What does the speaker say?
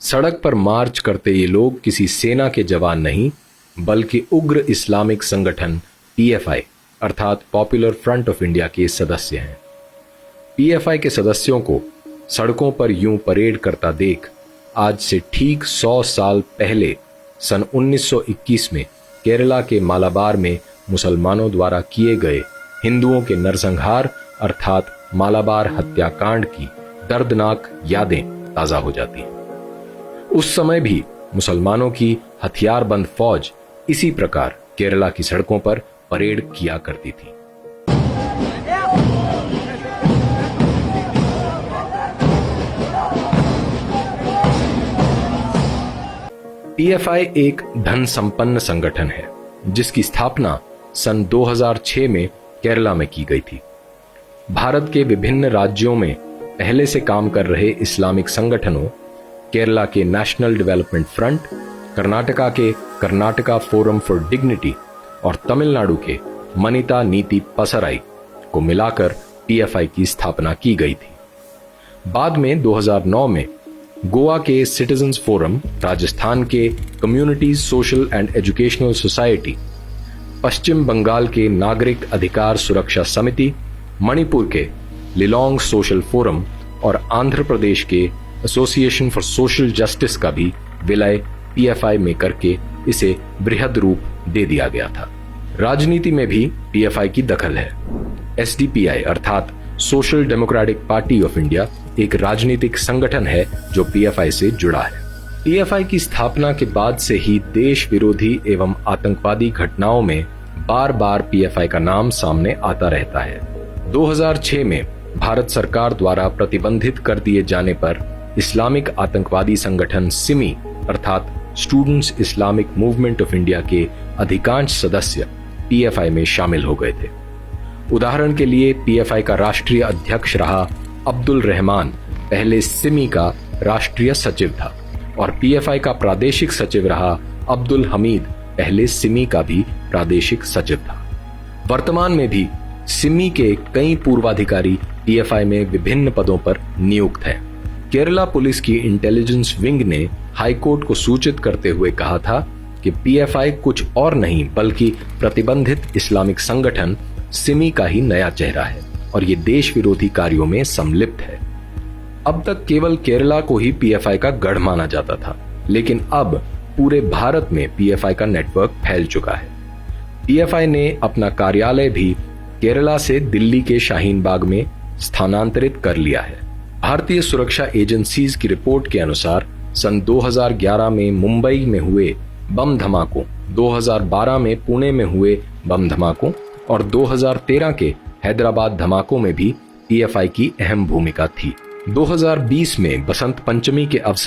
सड़क पर मार्च करते ये लोग किसी सेना के जवान नहीं बल्कि उग्र इस्लामिक संगठन पीएफआई अर्थात पॉपुलर फ्रंट ऑफ इंडिया के सदस्य हैं। पीएफआई के सदस्यों को सड़कों पर यूं परेड करता देख आज से ठीक 100 साल पहले सन 1921 में केरला के मालाबार में मुसलमानों द्वारा किए गए हिंदुओं के नरसंहार अर्थात मालाबार हत्याकांड की दर्दनाक यादें ताजा हो जाती हैं। उस समय भी मुसलमानों की हथियारबंद फौज इसी प्रकार केरला की सड़कों पर परेड किया करती थी। पीएफआई एक धन संपन्न संगठन है जिसकी स्थापना सन 2006 में केरला में की गई थी। भारत के विभिन्न राज्यों में पहले से काम कर रहे इस्लामिक संगठनों केरला के नेशनल डेवलपमेंट फ्रंट, कर्नाटका के कर्नाटका फोरम फॉर डिग्निटी और तमिलनाडु के मनिता नीति पसराई को मिलाकर पीएफआई की स्थापना की गई थी। बाद में 2009 में गोवा के सिटीजन्स फोरम, राजस्थान के communities social and educational society, Paschim Bangal के नागरिक अधिकार सुरक्षा समिति, मणिपुर के लिलोंग सोशल फोरम और आंध्र प्रदेश के एसोसिएशन फॉर सोशल जस्टिस का भी विलय पीएफआई में करके इसे बृहद रूप दे दिया गया था। राजनीति में भी पीएफआई की दखल है। एसडीपीआई अर्थात social democratic party of India एक राजनीतिक संगठन है जो पीएफआई से जुड़ा है। पीएफआई की स्थापना के बाद से ही देश विरोधी एवं आतंकवादी घटनाओं में बार बार पीएफआई का नाम सामने आता रहता है। 2006 में भारत सरकार द्वारा प्रतिबंधित कर दिए जाने पर इस्लामिक आतंकवादी संगठन सिमी अर्थात students Islamic movement of India के अधिकांश सदस्य पीएफआई में शामिल हो गए थे। उदाहरण के लिए पीएफआई का राष्ट्रीय अध्यक्ष रहा अब्दुल रहमान पहले सिमी का राष्ट्रीय सचिव था और पीएफआई का प्रादेशिक सचिव रहा अब्दुल हमीद पहले सिमी का भी प्रादेशिक सचिव था। वर्तमान में भी सिमी के कई पूर्वाधिकारी पीएफआई में विभिन्न पदों पर नियुक्त हैं। केरला पुलिस की इंटेलिजेंस विंग ने हाईकोर्ट को सूचित करते हुए कहा था कि पीएफआई कुछ और नहीं बल्कि प्रतिबंधित इस्लामिक संगठन सिमी का ही नया चेहरा है और ये देश विरोधी कार्यों में सम्मिलित है। अब तक केवल केरला को ही पीएफआई का गढ़ माना जाता था, लेकिन अब पूरे भारत में पीएफआई का नेटवर्क फैल चुका है। पीएफआई ने अपना कार्यालय भी केरला से दिल्ली के शाहीन बाग में स्थानांतरित कर लिया है। भारतीय सुरक्षा एजेंसीज की रिपोर्ट के अनुसार सन 2011 में मुंबई में हुए बम धमाकों, 2012 में पुणे में हुए बम धमाकों और 2013 के हैदराबाद धमाकों में भी पीएफआई की अहम भूमिका थी। 2020 में बसंत पंचमी के अवसर